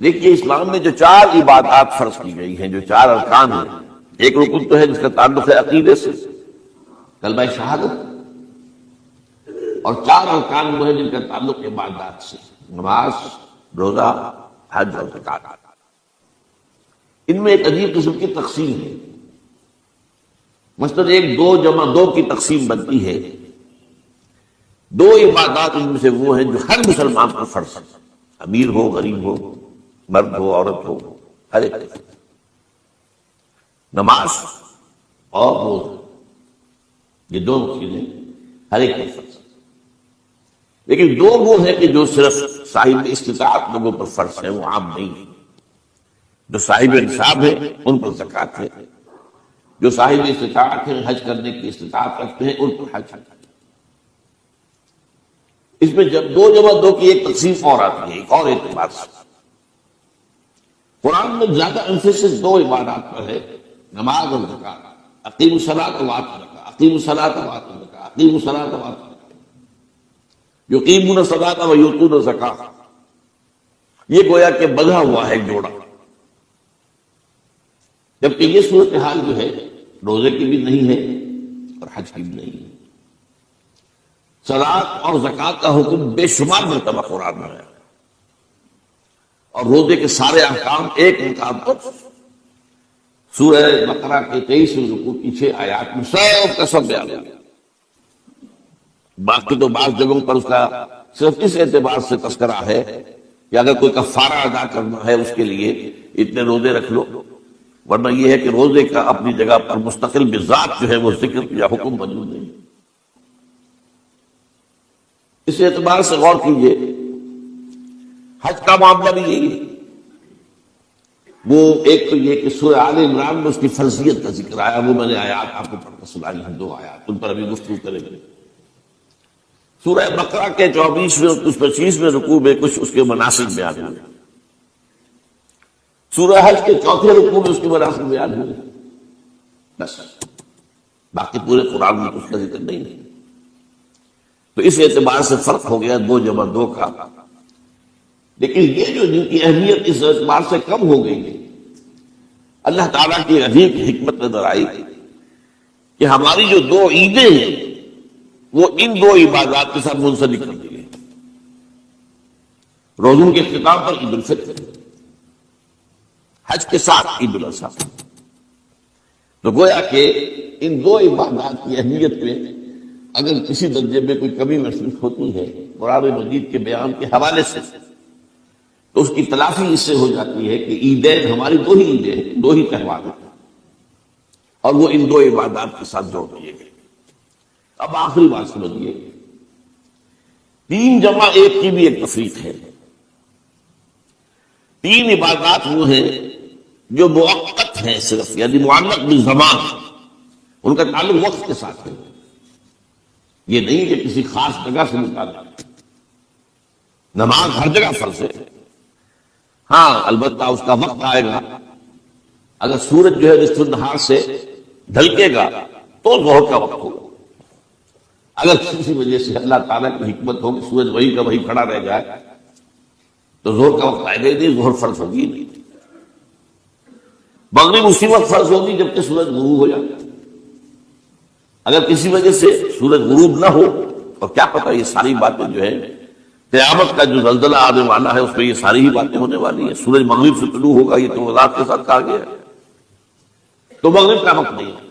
دیکھیے اسلام میں جو 4 عبادات فرض کی گئی ہیں، جو 4 ارکان ہیں، ایک رکن تو ہے جس کا تعلق ہے عقیدے سے، کلمہ شہادت، اور 4 ارکان وہ ہیں جن کا تعلق عبادات سے، نماز، روزہ، حج اور زکوٰۃ۔ ان میں ایک عجیب قسم کی تقسیم ہے، مثلاً 1 2 جمع 2 کی تقسیم بنتی ہے۔ 2 عبادات ان میں سے وہ ہیں جو ہر مسلمان پر فرض ہیں، امیر ہو، غریب ہو، مرد ہو، عورت ہو، ہر ایک پر۔ نماز اور روزہ، یہ 2 چیزیں ہر ایک پر فرض ہیں، لیکن 2 وہ ہیں کہ جو صرف صاحب استطاعت لوگوں پر فرض ہیں، وہ عام نہیں ہے۔ جو صاحب نصاب ہیں ان پر زکوٰۃ ہے، جو صاحب استطاعت ہیں، حج کرنے کی استطاعت رکھتے ہیں، ان پر حج ہے۔ اس میں جب 2 جمع 2 کی ایک تقسیم اور آتی ہے، ایک اور اعتبار سے قرآن میں زیادہ امفیسس 2 عبادات پر ہے، نماز اور زکوٰۃ۔ اقیموا الصلاۃ وآتوا الزکاۃ، اقیموا الصلاۃ وآتوا الزکاۃ، اقیموا الصلاۃ وآتوا الزکاۃ، یقیمون الصلاۃ ویؤتون الزکاۃ۔ یہ گویا کہ بندھا ہوا ہے ایک جوڑا، جبکہ یہ صورتحال جو ہے روزے کی بھی نہیں ہے اور حج کی بھی نہیں ہے۔ صلاۃ اور زکوٰۃ کا حکم بے شمار مرتبہ قرآن میں ہے، اور روزے کے سارے احکام ایک مقام پر سورہ بقرہ کے 23 رکوع کی 6 آیات میں سب کا سب بیان ہے۔ باقی تو بعض جگہوں پر اس کا صرف اس اعتبار سے تذکرہ ہے کہ اگر کوئی کفارہ ادا کرنا ہے اس کے لیے اتنے روزے رکھ لو، ورنہ یہ ہے کہ روزے کا اپنی جگہ پر مستقل بذات جو ہے وہ ذکر یا حکم موجود نہیں۔ اس اعتبار سے غور کیجئے، حج کا معاملہ بھی یہی ہے۔ وہ ایک تو یہ کہ سورہ آل عمران میں اس کی فرضیت کا ذکر آیا، وہ میں نے آیات آپ کو پڑھ کر سنائی ہیں، 2 آیات، ان پر ابھی گفتگو کریں گے۔ سورہ بقرہ کے 24ویں اور 25ویں رکوع میں کچھ اس کے مناسک بیان ہوئے، سورہ حج کے 4تھے رکوع میں اس کے مناسک بیان ہوئے، بس باقی پورے قرآن میں اس کا ذکر نہیں ہے۔ تو اس اعتبار سے فرق ہو گیا 2 جمع 2 کا، لیکن یہ جو جن کی اہمیت اس اعتبار سے کم ہو گئی ہے، اللہ تعالیٰ کی عظیم حکمت نظر آئی کہ ہماری جو 2 عیدیں ہیں وہ ان 2 عبادات کے ساتھ منسلک کر دی گئی۔ روزوں کے اختتام پر عید الفطر، حج کے ساتھ عید الاضحیٰ۔ تو گویا کہ ان 2 عبادات کی اہمیت میں اگر کسی درجے میں کوئی کمی محسوس ہوتی ہے قرآن مجید کے بیان کے حوالے سے، تو اس کی تلافی اس سے ہو جاتی ہے کہ عیدین ہماری 2 ہی عیدیں ہیں، 2 ہی تہوار ہیں، اور وہ ان 2 عبادات کے ساتھ جوڑ دیے گئے۔ اب آخری بات سمجھیے، 3 جمع 1 کی بھی ایک تفریق ہے۔ 3 عبادات وہ ہیں جو موقت ہیں صرف، یعنی معلق بالزمان، ان کا تعلق وقت کے ساتھ ہے، یہ نہیں کہ کسی خاص جگہ سے متعلق۔ نماز ہر جگہ فرض ہے، ہاں البتہ اس کا وقت آئے گا، اگر سورج جو ہے نصف النہار سے ڈھلکے گا تو ظہر کا وقت ہوگا، اگر کسی وجہ سے اللہ تعالیٰ کی حکمت ہو کہ سورج وہی کا وہی کھڑا رہ جائے تو ظہر کا وقت آئے گا ہی نہیں، ظہر فرض ہوگی نہیں۔ مغرب اسی وقت فرض ہوگی جبکہ سورج غروب ہو جائے، اگر کسی وجہ سے سورج غروب نہ ہو، اور کیا پتہ یہ ساری باتیں جو ہے قیامت کا جو زلزلہ آنے والا ہے اس میں یہ ساری ہی باتیں ہونے والی ہیں، سورج مغرب سے طلوع ہوگا، یہ تو وضاحت کے ساتھ کہا گیا ہے، تو مغرب کا وقت نہیں ہے۔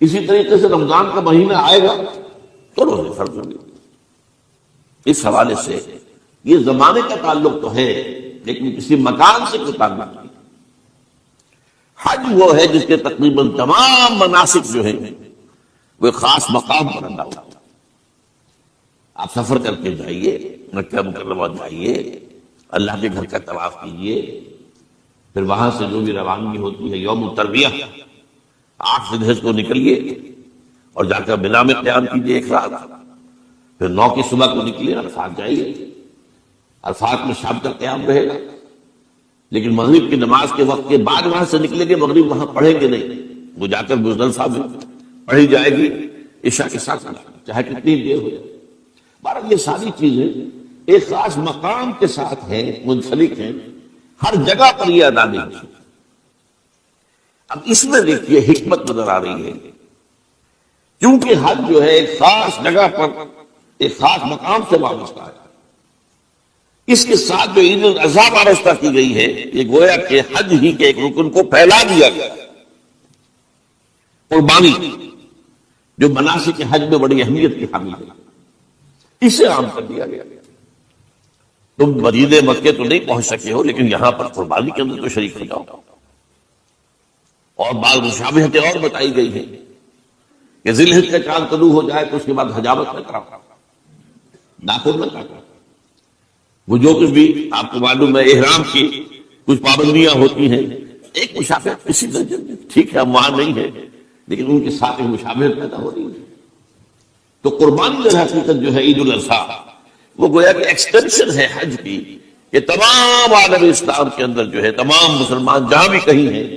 اسی طریقے سے رمضان کا مہینہ آئے گا تو روزے فرض ہوں گے۔ اس حوالے سے یہ زمانے کا تعلق تو ہے لیکن کسی مکان سے کوئی تعلق نہیں۔ حج وہ ہے جس کے تقریباً تمام مناسک جو ہیں وہ ایک خاص مقام پر ادا ہوتا ہے۔ آپ سفر کر کے جائیے، مکہ مکرمہ جائیے، اللہ کے گھر کا طواف کیجیے، پھر وہاں سے جو بھی روانگی ہوتی ہے یوم الترویہ 8 ذی الحجہ کو نکلیے اور جا کر منا میں قیام کیجیے 1 رات، پھر 9 کی صبح کو نکلیے عرفات جائیے، عرفات میں شام تک قیام رہے گا، لیکن مغرب کی نماز کے وقت کے بعد وہاں سے نکلیں گے، مغرب وہاں پڑھیں گے نہیں، وہ جا کر مزدلفہ میں پڑھی جائے گی عشاء کے ساتھ، چاہے کتنی دیر ہو جائے۔ بہرحال یہ ساری چیزیں ایک خاص مقام کے ساتھ ہیں، منسلک ہیں، ہر جگہ پر یہ ادا نہیں ہوتی۔ اب اس میں دیکھیے حکمت نظر آ رہی ہے، کیونکہ حج جو ہے ایک خاص جگہ پر ایک خاص مقام سے وابستہ ہے، اس کے ساتھ جو عید الاضحیٰ وابستہ کی گئی ہے، یہ گویا کہ حج ہی کے ایک رکن کو پھیلا دیا گیا ہے۔ قربانی جو مناسک حج میں بڑی اہمیت کی حامل ہے، اسے عام کر دیا گیا۔ تم مدینہ مکے تو نہیں پہنچ سکے ہو، لیکن یہاں پر قربانی کے اندر تو شریک ہو جاؤ۔ اور بعض مشابہتیں اور بتائی گئی ہیں کہ ذی الحجہ کا چاند طلوع ہو جائے تو اس کے بعد حجامت نہ کراؤ، ناخن نہ کاٹو۔ وہ جو کچھ بھی آپ کو معلوم ہے احرام کی کچھ پابندیاں ہوتی ہیں، ایک مشابہت کسی درجے میں ٹھیک ہے، ہم وہاں نہیں ہے، لیکن ان کے ساتھ ایک مشابہت پیدا ہو رہی ہے۔ تو قربانی در حقیقت جو ہے عید الاضحیٰ، وہ گویا کہ ایکسٹینشن ہے حج کی، کہ تمام عالم اسلام کے اندر جو ہے تمام مسلمان جہاں بھی کہیں ہیں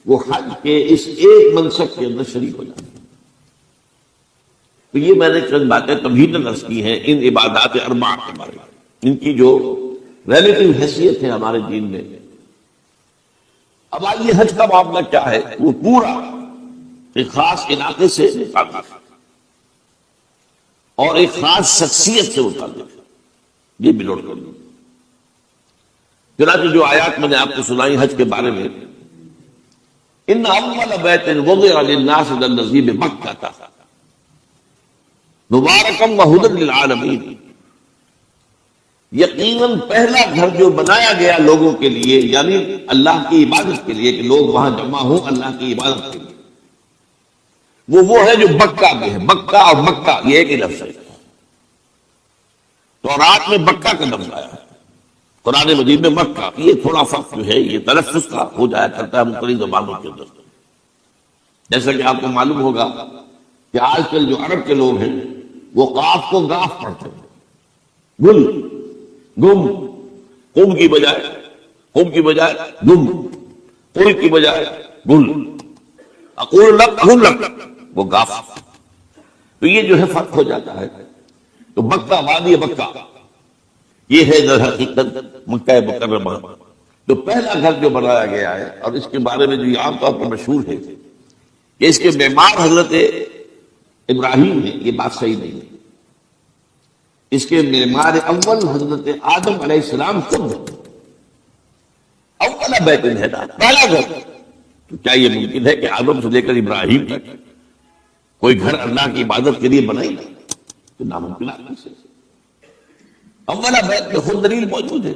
وہ حج کے اس ایک منسک کے اندر شریک ہو جاتے ہیں۔ تو یہ میں نے چند باتیں تمہیداً عرض کی ہیں ان عبادات اربع کے بارے میں، ان کی جو ریلیٹو حیثیت ہے ہمارے دین میں۔ اب آئیے حج کا معاملہ کیا ہے، وہ پورا ایک خاص علاقے سے متعلق اور ایک خاص شخصیت سے متعلق، یہ بھی نوٹ کر لیں۔ چنانچہ جو آیات میں نے آپ کو سنائی حج کے بارے میں، ان اول بیت وضع للناس الذی بمکہ مبارکا وہدی للعالمین، یقیناً پہلا گھر جو بنایا گیا لوگوں کے لیے، یعنی اللہ کی عبادت کے لیے، کہ لوگ وہاں جمع ہوں اللہ کی عبادت کے لیے، وہ ہے جو مکہ میں ہے۔ مکہ اور مکہ یہ ایک ہی لفظ ہے۔ تو رات میں مکہ کا لفظ آیا ہے، قرآن مجید میں مکہ، یہ تھوڑا فرق جو ہے یہ تلفظ کا ہو جایا کرتا ہے مختلف زبانوں کے اندر۔ جیسا کہ آپ کو معلوم ہوگا کہ آج کل جو عرب کے لوگ ہیں وہ قاف کو گاف پڑھتے ہیں، گل گم، قم کی بجائے گم، قل کی بجائے گل، اقول لک گل لک، وہ گاف۔ تو یہ جو ہے فرق ہو جاتا ہے۔ تو مکہ، وادی مکہ، یہ ہے در حقیقت مکہ مکرمہ۔ تو پہلا گھر جو بنایا گیا ہے، اور اس کے بارے میں جو یہ عام طور پر مشہور ہے کہ اس کے معمار حضرت ابراہیم ہے، یہ بات صحیح نہیں ہے۔ اس کے معمار اول حضرت آدم علیہ السلام خود ہے۔ اول بیت ہے نا، پہلا گھر۔ تو کیا یہ ممکن ہے کہ آدم سے لے کر ابراہیم تک کوئی گھر اللہ کی عبادت کے لیے بنائی نہیں؟ تو ناممکن آدمی سے اولا بیت میں خود دلیل موجود ہے۔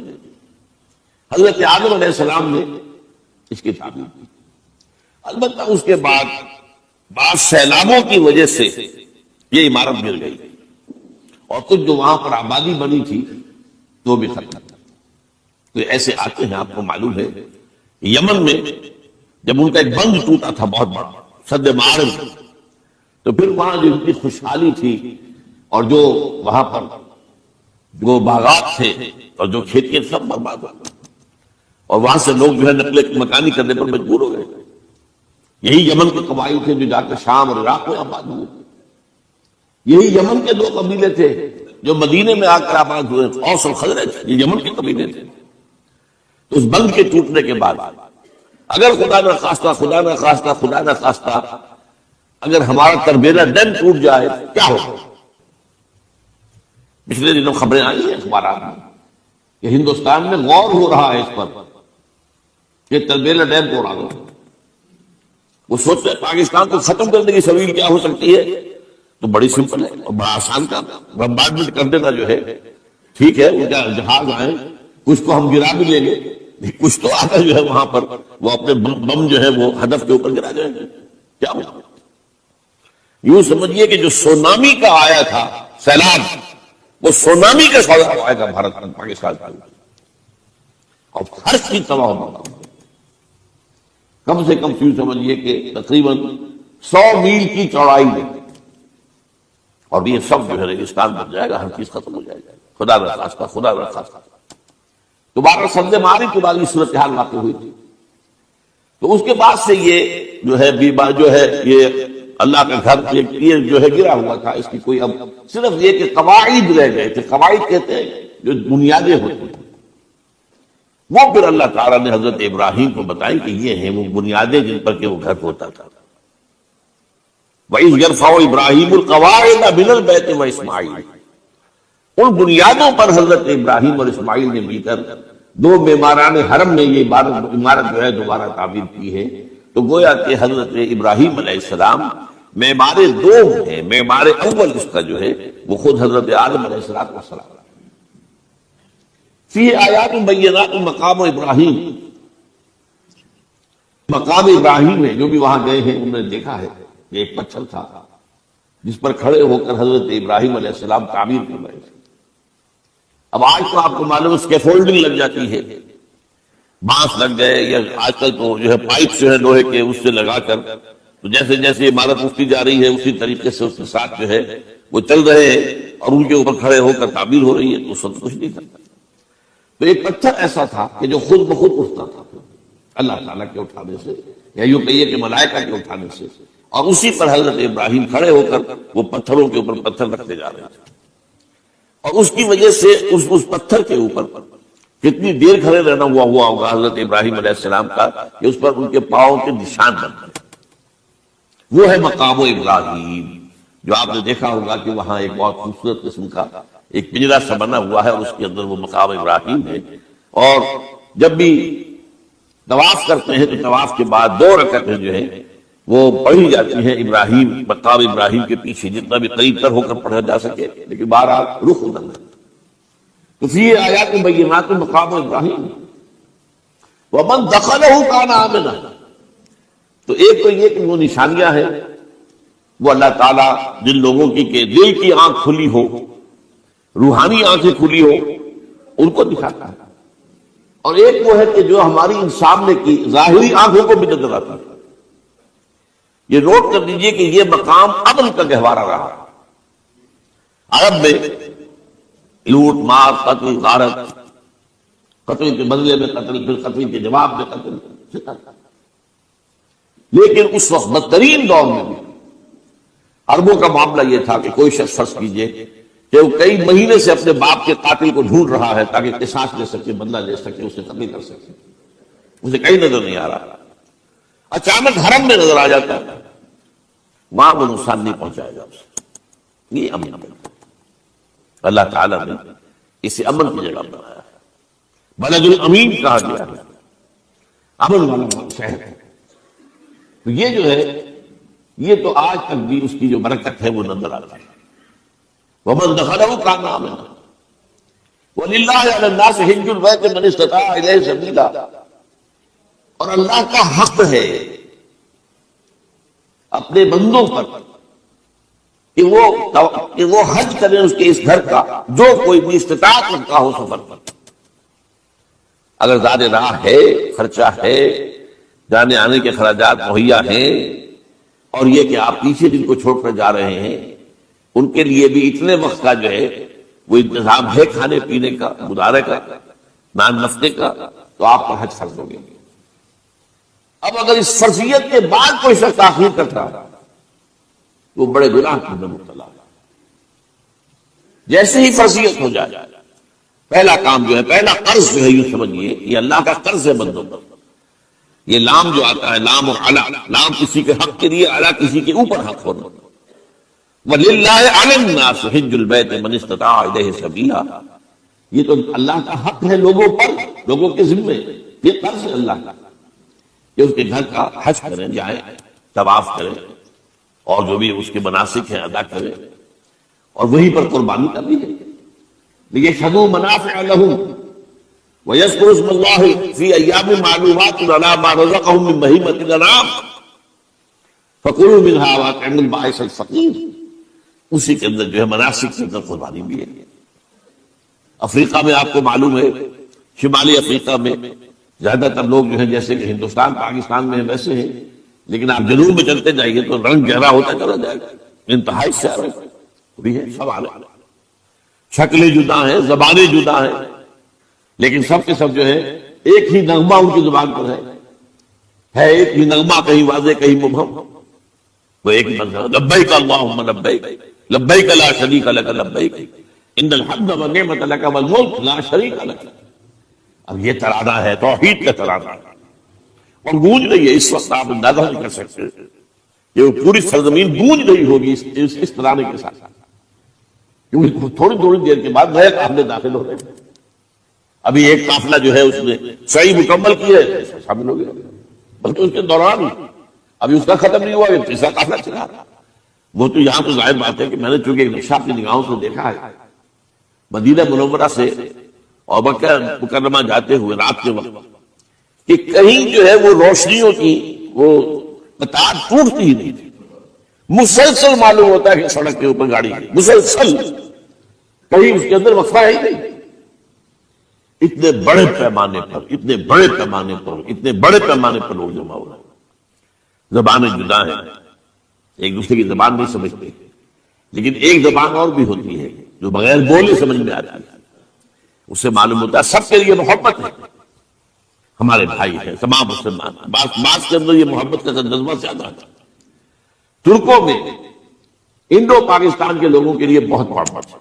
حضرت آدم علیہ السلام نے اس کی تعمیر کی، البتہ اس کے بعد بعض سیلابوں کی وجہ سے یہ عمارت گر گئی، اور کچھ جو وہاں پر آبادی بنی تھی وہ بھی ختم۔ تو ایسے آتے ہیں، آپ کو معلوم ہے یمن میں جب ان کا ایک بند ٹوٹا تھا بہت بڑا، سد معارض، تو پھر وہاں جو اتنی خوشحالی تھی، اور جو وہاں پر جو باغات تھے اور جو کھیتیاں سب برباد ہو گئی، اور وہاں سے لوگ جو ہے نقل مکانی کرنے پر مجبور ہو گئے۔ یہی یمن کے قبائل تھے جو جا کر شام اور عراق میں آباد ہوئے، یہی یمن کے دو قبیلے تھے جو مدینے میں آ کر آباد ہوئے، اوس اور خزرج، یہ یمن کے قبیلے تھے۔ تو اس بند کے ٹوٹنے کے بعد اگر خدا نہ خواستہ اگر ہمارا تربیلا ڈیم ٹوٹ جائے کیا ہوگا؟ پچھلے دنوں خبریں آئی ہیں اخبارات میں کہ ہندوستان میں غور ہو رہا ہے اس پر کہ تربیلا ڈیم توڑا دو۔ وہ سوچتے ہیں پاکستان کو ختم کرنے کی سبیل کیا ہو سکتی ہے، تو بڑی سمپل ہے اور بڑا آسان کام ہے، بمبارڈمنٹ کر دینا جو ہے، ٹھیک ہے، وہ کیا جہاز آئیں، کچھ کو ہم گرا بھی لیں گے، کچھ تو آتا جو ہے وہاں پر وہ اپنے بم جو ہے وہ ہدف کے اوپر گرا جائیں گے، کیا ہوگا؟ یوں سمجھیے کہ جو سونامی کا آیا تھا سیلاب، وہ سونامی کا سیلاب آئے گا بھارت میں، پاکستان کا، اور ہر چیز تباہ ہوگا۔ کم سے کم یوں سمجھیے کہ تقریباً 100 میل کی چوڑائی میں، اور یہ سب جو ہے ریگستان بن جائے گا، ہر چیز ختم ہو جائے گا، خدا نہ خواستہ۔ دوبارہ سد معارض کے بعد یہ صورتحال واقع ہوئی تھی۔ تو اس کے بعد سے یہ جو ہے یہ اللہ کا گھر یہ جو ہے گرا ہوا تھا، اس کی کوئی اب صرف یہ کہ قواعد رہ گئے تھے۔ قواعد کہتے ہیں جو بنیادیں ہوتی ہیں وہ پھر اللہ تعالیٰ نے حضرت ابراہیم کو بتائی کہ یہ ہیں وہ بنیادیں جن پر کہ وہ گھر ہوتا تھا. وَإِذْ يَرْفَعُ إِبْرَاهِيمُ الْقَوَاعِدَ مِنَ الْبَيْتِ وَإِسْمَاعِيلُ، ان بنیادوں پر حضرت ابراہیم اور اسماعیل نے مل کر دو معماران حرم میں یہ عمارت جو ہے دوبارہ تعمیر کی ہے. تو گویا کہ حضرت ابراہیم علیہ السلام معمار دوم ہے، معمار اول اس کا جو ہے وہ خود حضرت آدم علیہ السلام. فی آیات بینات مقام ابراہیم، مقام ابراہیم ہے. جو بھی وہاں گئے ہیں انہوں نے دیکھا ہے کہ ایک پتھر تھا جس پر کھڑے ہو کر حضرت ابراہیم علیہ السلام تعمیر کر رہے تھے. اب آج تو آپ کو معلوم ہے اسکیفولڈنگ لگ جاتی ہے، بانس لگ گئے، یا آج کل تو جو ہے پائپ جو ہے لوہے کے اس سے لگا کر، تو جیسے جیسے عمارت اٹھتی جا رہی ہے اسی طریقے سے اس کے ساتھ جو ہے وہ چل رہے ہیں اور ان کے اوپر کھڑے ہو کر تعمیر ہو رہی ہے. تو اس وقت کچھ نہیں کرتا. تو ایک پتھر ایسا تھا کہ جو خود بخود اٹھتا تھا اللہ تعالیٰ کے اٹھانے سے، یا یوں کہیے کہ ملائکہ کے اٹھانے سے، اور اسی پر حضرت ابراہیم کھڑے ہو کر وہ پتھروں کے اوپر پتھر رکھتے جا رہے تھے. اور اس کی وجہ سے اس پتھر کے اوپر کتنی دیر کھڑے رہنا ہوا ہوگا حضرت ابراہیم علیہ السلام کا کہ اس پر ان کے پاؤں کے نشان بن گئے. وہ ہے مقام ابراہیم، جو آپ نے دیکھا ہوگا کہ وہاں ایک بہت خوبصورت قسم کا ایک پنجرا سا بنا ہوا ہے اور اس کے اندر وہ مقام ابراہیم ہے. اور جب بھی طواف کرتے ہیں تو طواف کے بعد 2 رکعتیں جو ہیں وہ پڑھی جاتی ہیں ابراہیم، مقام ابراہیم کے پیچھے جتنا بھی قریب تر ہو کر پڑھا جا سکے، لیکن بہرحال رخ ادھر. تو فی آیات بینات مقام ابراہیم ومن دخلہ کان آمنا. تو ایک تو یہ کہ وہ نشانیاں ہیں وہ اللہ تعالیٰ جن لوگوں کی کہ دل کی آنکھ کھلی ہو، روحانی آنکھیں کھلی ہو، ان کو دکھاتا ہے. اور ایک وہ ہے کہ جو ہماری ان سامنے کی ظاہری آنکھوں کو بھی نظر آتا ہے. یہ نوٹ کر لیجئے کہ یہ مقام امن کا گہوارہ رہا. عرب میں لوٹ مار، قتل، غارت، قتل کے بدلے میں قتل، پھر قتل کے جواب میں قتل. لیکن اس وقت بدترین دور میں بھی عربوں کا معاملہ یہ تھا کہ کوئی شخص فرض کیجئے کہ وہ کئی مہینے سے اپنے باپ کے قاتل کو ڈھونڈ رہا ہے تاکہ قصاص لے سکے، بدلہ لے سکے، اسے قتل کر سکے. اسے کہیں نظر نہیں آ رہا، اچانک حرم میں نظر آ جاتا ہے، وہاں وہ نقصان نہیں پہنچائے گا اسے. یہ امن ہے. اللہ تعالیٰ نے اسے امن کی جگہ بنایا ہے. بلد الامین کہا گیا ہے، امن والا شہر ہے. تو یہ جو ہے یہ تو آج تک بھی اس کی جو برکت ہے وہ نظر آتا ہے. ومن دخلہ کان آمنا وللہ علی الناس حج البیت من استطاع الیہ سبیلا. اور اللہ کا حق ہے اپنے بندوں پر کہ وہ حج کریں اس کے اس گھر کا جو کوئی بھی استطاعت رکھتا ہو سفر پر. اگر زیادہ راہ ہے، خرچہ ہے، جانے آنے کے اخراجات مہیا ہیں، اور یہ کہ آپ پیچھے جن کو چھوڑ کر جا رہے ہیں ان کے لیے بھی اتنے وقت کا جو ہے وہ انتظام ہے کھانے پینے کا، گزارے کا، نان نفقے کا، تو آپ پر حج فرض ہو گے. اب اگر اس فرضیت کے بعد کوئی شخص تاخیر کرتا وہ بڑے گناہ کے اندر مبتلا. جیسے ہی فرضیت ہو جائے پہلا کام جو ہے، پہلا قرض جو ہے، یوں سمجھیے یہ اللہ کا قرض ہے بندوں پر. یہ لام جو آتا ہے، لام اور علا، لام کسی کے حق کے لیے، علا کسی کے اوپر حق ہونا. وَلِلَّهِ عَلَى النَّاسِ حِجُّ الْبَيْتِ مَنِ اسْتَطَاعَ إِلَيْهِ سَبِيلًا. یہ تو اللہ کا حق ہے لوگوں پر، لوگوں کے ذمے. یہ قرض ہے اللہ کا کہ اس کے گھر کا حج کریں، جائیں، طواف کریں، اور جو بھی اس کے مناسک ہیں ادا کریں، اور وہیں پر قربانی کرنی ہے. لِيَشْهَدُوا مَنَافِعَ لَهُمْ وَيَذْكُرُوا اسْمَ اللَّهِ فِي أَيَّامٍ مَّعْلُومَاتٍ عَلَىٰ مَا رَزَقَهُم مِّن بَهِيمَةِ الْأَنْعَامِ فَكُلُوا مِنْهَا وَأَطْعِمُوا الْبَائِسَ الْفَقِيرَ. اسی کے اندر جو ہے مناسک کے اندر قربانی بھی ہے. افریقہ میں آپ کو معلوم ہے، شمالی افریقہ میں زیادہ تر لوگ جو ہیں جیسے کہ ہندوستان پاکستان میں ویسے ہیں، لیکن آپ جنوب میں چلتے جائیے تو رنگ گہرا ہوتا چلا جائے گا. انتہائی سیارے بھی ہے، سب عالم، شکلیں جدا ہیں، زبانیں جدا ہیں، لیکن سب کے سب جو ہے ایک ہی نغمہ ان کی زبان پر ہے ایک ہی نغمہ، کہیں واضح کہیں مبہم. وہ ایک ہی منظر، لبیک اللہم لبیک لبیک لا شریک لک لبیک ان الحمد والنعمت لک والملک لا شریک لک. اب یہ ترانہ ہے توحید کا ترانہ اور گونج رہی ہے. اس وقت آپ اندازہ نہیں کر سکتے یہ پوری سرزمین گونج رہی ہوگی اس ترانے کے ساتھ، کیونکہ تھوڑی تھوڑی دیر کے بعد نئے قافلے داخل ہو رہے ہیں. ابھی ایک قافلہ جو ہے اس نے صحیح مکمل کی ہے شامل ہو گیا، بلکہ اس کے دوران ابھی اس کا ختم نہیں ہوا، تیسرا قافلہ چلا. وہ تو یہاں تو ظاہر بات ہے کہ میں نے چونکہ ایک نقشہ اپنی نگاہوں سے دیکھا ہے مدینہ منورہ سے اور مکہ مکرمہ جاتے ہوئے رات کے وقت کہ کہیں جو ہے وہ روشنیوں کی وہ قطار ٹوٹتی ہی نہیں تھی. مسلسل معلوم ہوتا ہے کہ سڑک کے اوپر گاڑی ہے، مسلسل، کہیں اس کے اندر وقفہ ہے ہی نہیں. اتنے بڑے پیمانے پر لوگ جمع ہو رہے ہیں. زبانیں جدا ہیں، ایک دوسرے کی زبان نہیں سمجھتے، لیکن ایک زبان اور بھی ہوتی ہے جو بغیر بولے سمجھ میں آتی ہے. اس سے معلوم ہوتا ہے سب کے لیے محبت ہے، ہمارے بھائی ہیں تمام مسلمان. بعض کے اندر یہ محبت کا جذبہ زیادہ ہے. ترکوں میں انڈو پاکستان کے لوگوں کے لیے بہت محبت ہے.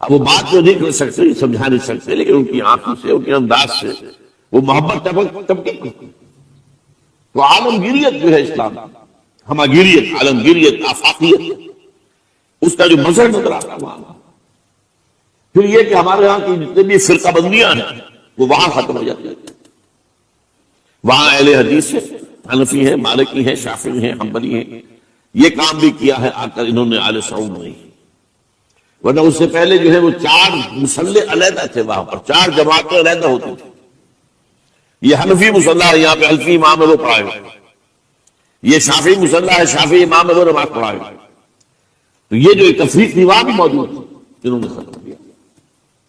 اب وہ بات جو نہیں کر سکتے، سمجھا نہیں سکتے، لیکن ان کی آنکھوں سے، ان کے انداز سے وہ محبت ٹپکتی. تو عالمگیریت جو ہے اسلام، ہماگیریت، عالمگیریت، آفاقیت، اس کا جو مظہر نظر آتا ہے وہاں. پھر یہ کہ ہمارے یہاں کی جتنے بھی فرقہ بندیاں ہیں وہ وہاں ختم ہو جاتی ہیں. وہاں اہل حدیث ہیں، حنفی ہیں، مالکی ہیں، شافعی ہیں، حنبلی ہیں. یہ کام بھی کیا ہے آ کر انہوں نے آل سعود میں. ورنہ اس سے پہلے جو ہے وہ 4 مسلح علیحدہ تھے وہاں پر، 4 جماعتیں علیحدہ ہوتی تھیں. یہ حنفی مسلح ہے، یہاں پہ حنفی امام ہے وہ پڑھائے ہوئے. یہ شافعی مسلح ہے، شافعی امام ہے وہ نماز پڑھائے ہوئے. تو یہ جو ایک تفریق تھی وہاں بھی موجود تھی، جنہوں نے ختم کیا.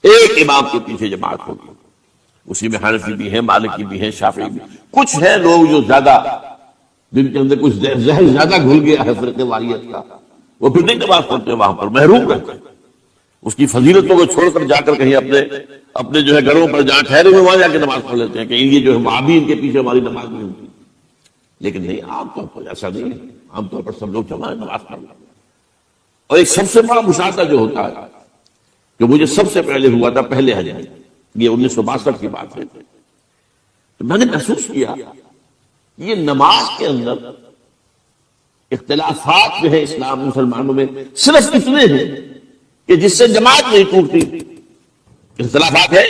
ایک امام کے پیچھے جماعت ہوگی، اسی میں حنفی بھی ہیں، مالکی بھی ہیں، شافعی بھی. کچھ ہیں لوگ جو زیادہ، جن کے اندر کچھ زہر زیادہ گھل گیا ہے فرقے واریت کا، وہ پھر نہیں نماز پڑھتے، وہاں پر محروم رہتے ہیں. اس کی فضیلتوں کو چھوڑ کر جا کر کہیں اپنے جو ہے گھروں پر جہاں ٹھہرے ہوئے وہاں جا کے نماز پڑھ لیتے ہیں کہ یہ جو ہے وہابی ان کے پیچھے ہماری نماز نہیں ہوتی. لیکن نہیں، عام طور پر ایسا نہیں ہے. عام طور پر سب لوگ جمع نماز پڑھ لیتے ہیں. اور ایک سب سے بڑا مشاہدہ جو ہوتا ہے، جو مجھے سب سے پہلے ہوا تھا پہلے حج میں، یہ 1962 کی بات ہے، تو میں نے محسوس کیا یہ نماز کے اندر اختلافات جو ہے اسلام مسلمانوں میں صرف اتنے ہیں کہ جس سے جماعت نہیں ٹوٹتی. اختلافات ہے،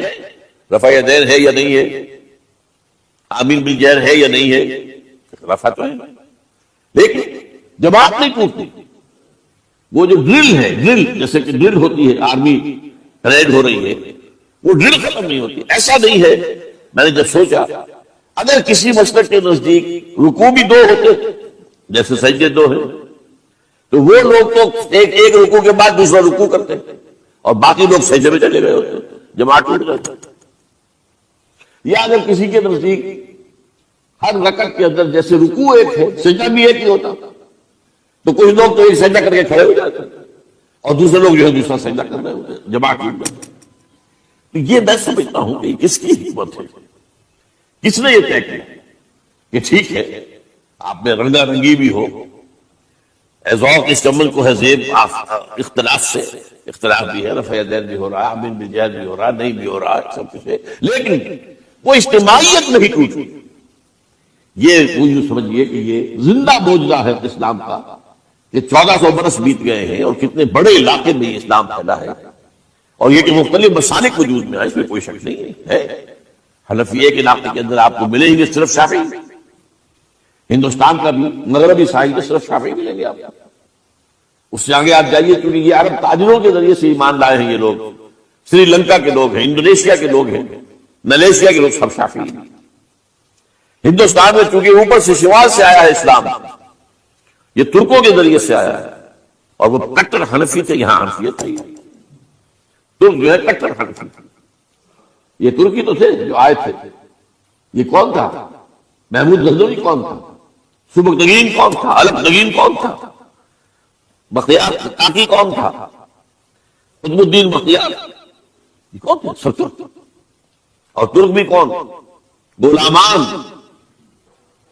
رفع یدین ہے یا نہیں ہے، آمین بالجہر ہے یا نہیں ہے، اختلافات تو ہیں، لیکن جماعت نہیں ٹوٹتی. وہ جو ڈرل ہے، ڈرل جیسے کہ ڈرل ہوتی ہے، آرمی پریڈ ہو رہی ہے، وہ ڈرل ختم نہیں ہوتی. ایسا نہیں ہے. میں نے جب سوچا اگر کسی مسلک کے نزدیک رکوع بھی 2 ہوتے جیسے سجدے 2 ہیں، تو وہ لوگ تو ایک رکوع کے بعد دوسرا رکوع کرتے اور باقی لوگ سجدے میں چلے گئے ہوتے، جماعت ٹوٹ جاتی. یا اگر کسی کے نزدیک ہر رکعت کے اندر جیسے رکوع ایک ہے، سجدہ بھی ایک ہی ہوتا، تو کچھ لوگ تو ایک سجدہ کر کے کھڑے ہو جاتے اور دوسرے لوگ جو ہے دوسرا سجدہ کر رہے ہوتے، جماعت ٹوٹ جاتی. یہ میں سمجھتا ہوں کہ کس کی حکمت ہے، کس نے یہ طے کیا کہ ٹھیک ہے آپ میں رنگا رنگی بھی ہو، ذوق اس عمل کو ہے زیب اختلاف سے، اختلاف بھی ہے، رفع یدین بھی ہو رہا ہے، آمین بالجہر بھی ہو رہا ہے، نہیں بھی ہو رہا ہے، سب کچھ ہے، لیکن وہ اجتماعیت نہیں ٹوٹی. یہ یوں سمجھیے کہ یہ زندہ موجودہ ہے اسلام کا. یہ 1400 برس بیت گئے ہیں اور کتنے بڑے علاقے میں اسلام پھیلا ہے، اور یہ کہ مختلف مسالک وجود میں آئے، اس میں کوئی شک نہیں ہے. حنفی ایک علاقے کے اندر آپ کو ملیں گے صرف شافعی، ہندوستان کا بھی مغربی ساحل کے صرف شافعی ملیں گے آپ. اس سے آگے آپ جائیے کیونکہ یہ عرب تاجروں کے ذریعے سے ایمان لائے ہیں. یہ لوگ سری لنکا کے لوگ ہیں، انڈونیشیا کے لوگ ہیں، ملیشیا کے لوگ سب شافعی ہیں. ہندوستان میں چونکہ اوپر سے شمال سے آیا ہے اسلام، یہ ترکوں کے ذریعے سے آیا ہے، اور وہ کٹر حنفی تھے. یہاں حنفیت تھی، ترک جو ہے کٹر حنفی تھے. یہ ترکی تو تھے جو آئے تھے. یہ کون تھا؟ محمود غزنوی کون تھا؟ سبکتگین کون تھا؟ الپتگین کون تھا؟ بختیار کاکی کون تھا؟ قطب الدین بختیار، یہ کون تھے؟ سب ترک. اور ترک بھی کون؟ غلامان،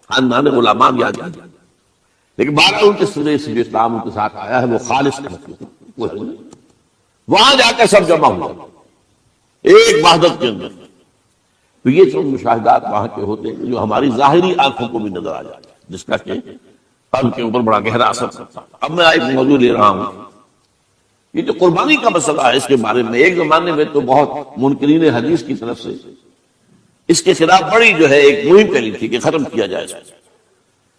خاندان غلامان یاد یاد. لیکن بارہ ان کے سرے سے جو اسلام ان کے ساتھ آیا ہے وہ خالص وہاں جا کر سب جمع ہوا ایک وحدت کے اندر. تو یہ سب مشاہدات وہاں کے ہوتے ہیں جو ہماری ظاہری آنکھوں کو بھی نظر آ جاتا ہے، جس کا کہ قلب کے اوپر بڑا گہرا اثر کرتا ہے. اب میں ایک موضوع لے رہا ہوں، یہ جو قربانی کا مسئلہ ہے، اس کے بارے میں ایک زمانے میں تو بہت منکرین حدیث کی طرف سے اس کے خلاف بڑی جو ہے ایک مہم چلی تھی کہ ختم کیا جائے.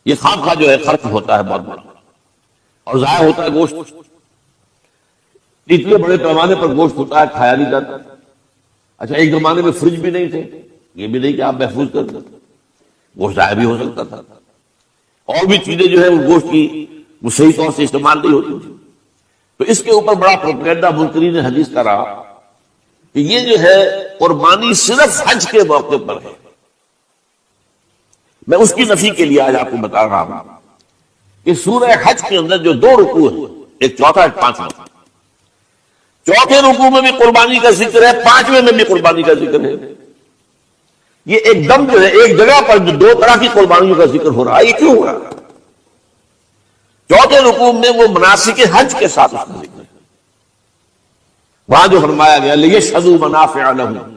یہ خام جو ہے خرچ ہوتا ہے بہت بڑا اور ضائع ہوتا ہے گوشت. اتنے بڑے پیمانے پر گوشت ہوتا ہے، کھایا نہیں جاتا. اچھا ایک زمانے میں فریج بھی نہیں تھے، یہ بھی نہیں کہ آپ محفوظ کر دیں، گوشت ضائع بھی ہو سکتا تھا. اور بھی چیزیں جو ہے وہ گوشت کی وہ صحیح طور سے استعمال نہیں ہوتی تھی. تو اس کے اوپر بڑا پروپیگنڈا منکرین حدیث کا رہا کہ یہ جو ہے قربانی صرف حج کے موقع پر ہے. میں اس کی نفی کے لیے آج آپ کو بتا رہا ہوں کہ سورہ حج کے اندر جو 2 رکوع ہیں، ایک چوتھا ایک پانچواں، چوتھے رکوع میں بھی قربانی کا ذکر ہے، پانچویں میں بھی قربانی کا ذکر ہے. یہ ایک دم جو ہے ایک جگہ پر جو 2 طرح کی قربانیوں کا ذکر ہو رہا ہے، یہ کیوں ہو رہا ہے؟ چوتھے رکوع میں وہ مناسک حج کے ساتھ اس کا ذکر ہے. وہاں جو فرمایا گیا لِيَشْهَدُوا مَنَافِعَ لَهُمْ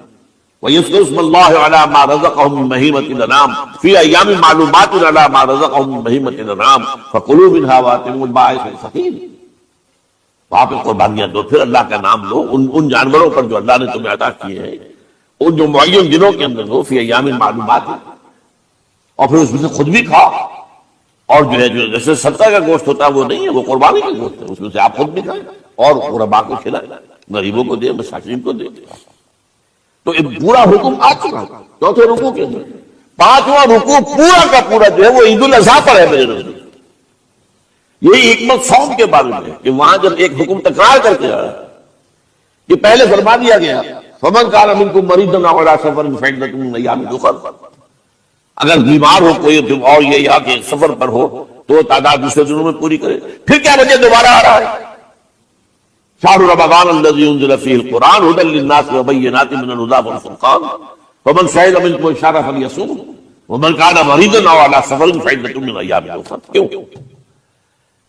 وَيَذْكُرُوا اسْمَ اللَّهِ عَلَىٰ مَا رَزَقَهُم مِّن بَهِيمَةِ الْأَنْعَامِ فِي أَيَّامٍ مَّعْلُومَاتٍ عَلَىٰ مَا رَزَقَهُم مِّن بَهِيمَةِ الْأَنْعَامِ فَكُلُوا مِنْهَا وَأَطْعِمُوا الْبَائِسَ الْفَقِيرَ. وہاں پہ قربانیاں دو، پھر اللہ کا نام لو ان جانوروں پر جو اللہ نے تمہیں عطا کیے ہیں، ان جو معین دنوں کے اندر ہو، فی ایام معلومات، اور پھر اس میں سے خود بھی کھا. اور جو ہے جو جیسے صدقہ کا گوشت ہوتا ہے وہ نہیں ہے، وہ قربانی کا گوشت ہے، اس میں سے آپ خود بھی کھائیں اور غرباء کو کھلائیں، غریبوں کو دیں، مساکین کو دیں. تو ایک پورا حکم آ چکا ہے چوتھے رکوع کے اندر. پانچواں رکوع پورا کا پورا جو ہے وہ عید الاضحیٰ پر ہے میرے نزدیک. یہی حکمت صوم کے بارے میں کہ وہاں جب ایک حکم تکرار کر کے آیا کہ پہلے فرما دیا گیا فمن کان منکم مریضا او علی سفر فعدۃ من ایام اخر، اگر بیمار ہو کوئی اور یہ یا کہ سفر پر ہو تو تعداد دوسرے دنوں میں پوری کرے. پھر کیا وجہ دوبارہ آ رہا ہے؟ شہر رمضان الذی انزل فیہ القرآن ھدی للناس وبینات من الھدی والفرقان فمن شہد منکم الشہر فلیصوم ومن کان مریضا او علی سفر فعدۃ من ایام اخر. کیوں؟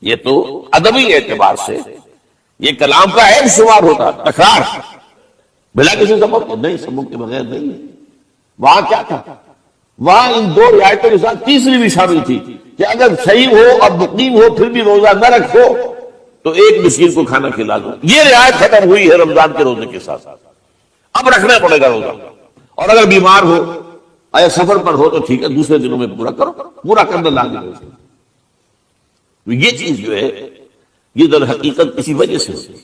یہ تو ادبی اعتبار سے یہ کلام کا عیب شمار ہوتا، تکرار بلا کسی سبب کو نہیں، سبب کے بغیر نہیں. وہاں کیا تھا؟ وہاں ان 2 رعایتوں کے ساتھ تیسری بھی شامل تھی کہ اگر صحیح ہو اور مقیم ہو پھر بھی روزہ نہ رکھو تو ایک مسکین کو کھانا کھلا دو. یہ رعایت ختم ہوئی ہے رمضان کے روزے کے ساتھ. اب رکھنا پڑے گا روزہ، اور اگر بیمار ہو یا سفر پر ہو تو ٹھیک ہے، دوسرے دنوں میں پورا کرو، پورا کرنا لازم ہے. تو یہ چیز جو ہے یہ در حقیقت اسی وجہ سے ہوتی ہے.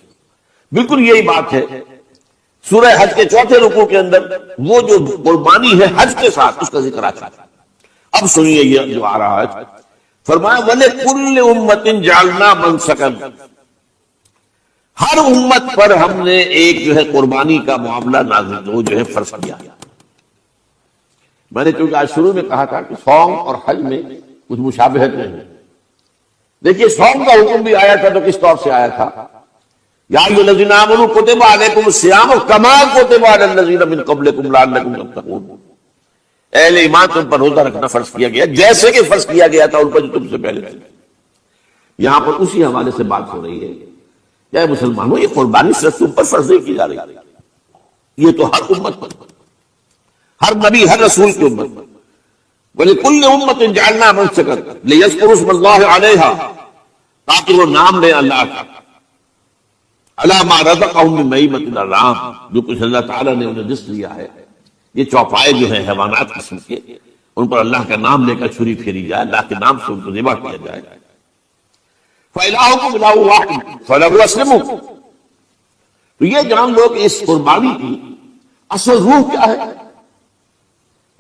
بالکل یہی بات ہے سورہ حج کے چوتھے رکوع کے اندر وہ جو قربانی ہے حج کے ساتھ اس کا ذکر آتا ہے. اب سنیے یہ جو آ رہا ہے، فرمایا وَلِكُلِّ أُمَّةٍ جَعَلْنَا مَنسَكًا، ہر امت پر ہم نے ایک جو ہے قربانی کا معاملہ نازل وہ جو ہے فرض کیا. میں نے چونکہ آج شروع میں کہا تھا کہ صوم اور حج میں کچھ مشابہت نہیں. دیکھیے صوم کا حکم بھی آیا تھا تو کس طور سے آیا تھا؟ یا ایھا الذین آمنوا کتب علیکم الصیام کما کتب علی الذین من قبلکم لعلکم تتقون. اہل ایمان تم پر روزہ رکھنا فرض کیا گیا جیسے کہ فرض کیا گیا تھا ان پر جو تم سے پہلے تھے. یہاں پر اسی حوالے سے بات ہو رہی ہے. کیا مسلمانوں یہ قربانی صرف تم پر فرض نہیں کی جا رہی، یہ تو ہر امت پر، ہر نبی ہر رسول کی امت پر. وَلِكُلِّ أُمَّةٍ جَعَلْنَا مَنسَكًا لِيَذْكُرُوا اسْمَ اللَّهِ عَلَيْهَا، تاکہ وہ نام لیں اللہ کا، عَلَىٰ مَا رَزَقَهُم مِّن بَهِیمَةِ الْأَنْعَامِ، جو کچھ اللہ تعالیٰ نے انہیں رزق دیا ہے. یہ چوپائے جو ہیں حیوانات قسم کے، ان پر اللہ کا نام لے کر چھری پھیری جائے، اللہ کے نام سے ان کو ذبح کیا جائے. فَإِلَٰهُكُمْ إِلَٰهٌ وَاحِدٌ فَلَهُ أَسْلِمُوا. تو یہ جان لو کہ اس قربانی کی اصل روح کیا ہے؟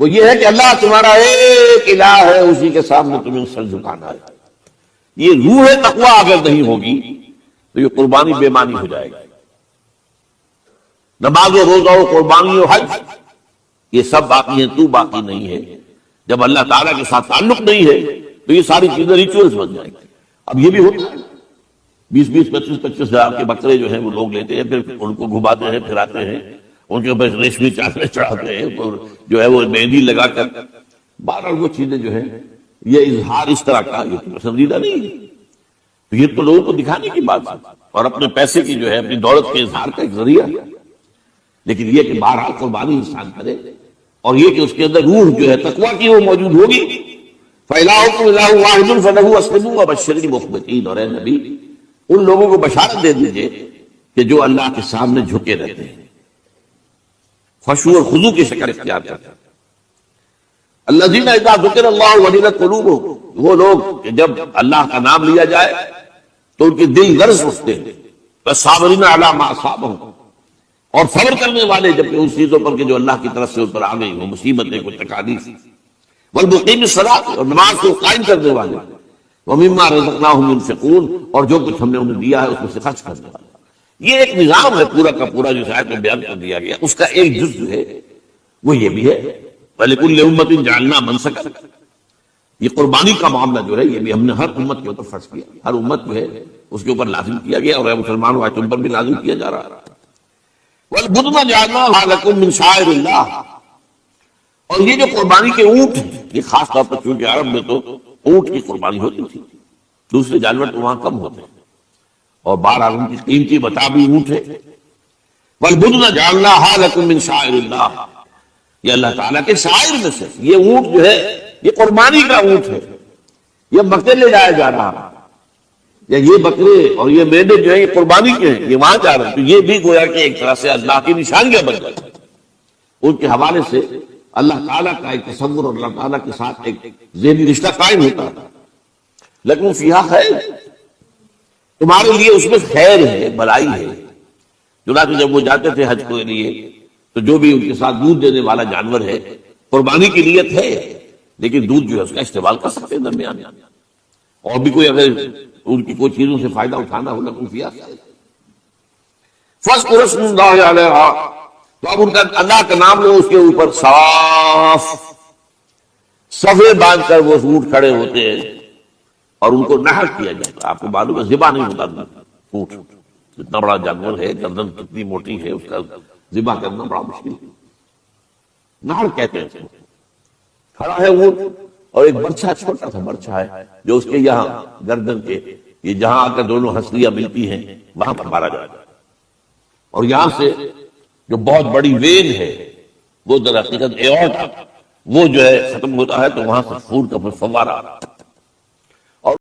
وہ یہ ہے کہ اللہ تمہارا ایک الہ ہے، اسی کے سامنے تمہیں سر جھکانا ہے. یہ روح تقویٰ اگر نہیں ہوگی تو یہ قربانی بے معنی ہو جائے گی. نماز و روزہ و قربانی و حج یہ سب باقی ہیں، تو باقی نہیں ہے. جب اللہ تعالیٰ کے ساتھ تعلق نہیں ہے تو یہ ساری چیزیں ریچولز بن جائیں گی. اب یہ بھی ہوتا ہے 20-20 25-25 ہزار کے بکرے جو ہیں وہ لوگ لیتے ہیں، پھر ان کو گھماتے ہیں پھراتے ہیں، ان کے اوپر ریشمی چادریں چڑھاتے ہیں، جو ہے وہ مہندی لگا کر. بہرحال وہ چیزیں جو ہے یہ اظہار اس طرح کا یہ پسندیدہ نہیں ہے. تو یہ تو لوگوں کو دکھانے کی بات ہے. اور اپنے پیسے کی جو ہے اپنی دولت کے اظہار کا ایک ذریعہ ہے، لیکن یہ کہ بہرحال قربانی انسان کرے، اور یہ کہ اس کے اندر روح جو ہے تقویٰ کی وہ موجود ہوگی۔ فَإِلَٰهُكُمْ إِلَٰهٌ وَاحِدٌ فَلَهُ أَسْلِمُوا وَبَشِّرِ الْمُخْبِتِينَ، اور اے نبی ان لوگوں کو بشارت دے دیجئے کہ جو اللہ کے سامنے جھکے رہتے ہیں، خشوع اور خضوع کی شکل اختیار کرتے ہیں۔ الذین اذا ذکر اللہ وجلت قلوبہم، وہ لوگ کہ جب اللہ کا نام لیا جائے تو ان کے دل لرز اٹھتے ہیں۔ والصابرین علی ما اصابہم، اور صبر کرنے والے جبکہ ان چیزوں پر کہ جو اللہ کی طرف سے ان پر آ گئی، وہ مصیبتیں، کوئی تکالیف۔ والمقیم الصلاۃ، اور نماز کو قائم کرنے والے۔ ومما رزقناہم ينفقون، اور جو کچھ ہم نے انہیں دیا ہے اس میں سے خرچ کرنے والے۔ یہ ایک نظام ہے پورا کا پورا جو آیت میں بیان کر دیا گیا، اس کا ایک جز جو ہے وہ یہ بھی ہے وَلِكُلِّ أُمَّةٍ جَعَلْنَا مَنسَكًا، یہ قربانی کا معاملہ جو ہے یہ بھی ہم نے ہر امت کے اوپر فرض کیا، ہر امت جو ہے اس کے اوپر لازم کیا گیا، اور مسلمانوں آج تم پر بھی لازم کیا جا رہا ہے۔ وَالْبُدْنَ جَعَلْنَاهَا لَكُم مِّن شَعَائِرِ اللَّهِ، اور یہ جو قربانی کے اونٹ ہیں، یہ خاص طور پر چونکہ عرب میں تو اونٹ کی قربانی ہوتی تھی، دوسرے جانور تو وہاں کم ہوتے ہیں، اور بہرحال ان کی قیمتی متاع بھی اونٹ ہے۔ وَالْبُدْنَ جَعَلْنَاهَا لَكُم مِّن شَعَائِرِ اللَّهِ، یہ اللہ تعالیٰ کے شاعر میں سے یہ اونٹ جو ہے یہ قربانی کا اونٹ ہے، یہ بکرے لے جایا جا رہا ہے، یا یہ بکرے اور یہ میڈے جو ہیں یہ قربانی کے ہیں، یہ وہاں جا رہے ہیں، تو یہ بھی گویا کہ ایک طرح سے اللہ کی نشانیاں بن جاتی ہیں۔ ان کے حوالے سے اللہ تعالیٰ کا ایک تصور اور اللہ تعالیٰ کے ساتھ ایک ذہنی رشتہ قائم ہوتا ہے۔ لیکن فیہا خیر، تمہارے لیے اس میں خیر ہے، بھلائی ہے۔ چنانچہ جب وہ جاتے تھے حج کے لیے تو جو بھی ان کے ساتھ دودھ دینے والا جانور ہے قربانی کی نیت ہے، لیکن دودھ جو ہے اس کا استعمال کر سکتے ہیں درمیان، اور بھی کوئی اگر ان کی کوئی چیزوں سے فائدہ اٹھانا ہو لکم فیہا خیر۔ فاذکروا اسم اللہ علیہا، تو اب ان کا اللہ کا نام لو اس کے اوپر، صاف صفے باندھ کر وہ اونٹ کھڑے ہوتے ہیں اور ان کو نحر کیا جاتا ہے۔ آپ کو معلوم ہے ذبح نہیں ہوتا اونٹ، اتنا بڑا جانور ہے، گردن کتنی موٹی ہے، اس کا ذبح کرنا بڑا مشکل ہے، نحر کہتے ہیں اس کو۔ کھڑا ہے اونٹ اور ایک برچھا، چھوٹا سا برچھا ہے جو اس کے یہاں گردن کے یہ جہاں آ کر دونوں ہنسلیاں ملتی ہیں وہاں پر مارا جاتا ہے، اور یہاں سے جو بہت بڑی وین ہے وہ در حقیقت ایورٹا، وہ جو ہے ختم ہوتا ہے تو وہاں سے خون کا پھر فوارہ آتا ہے۔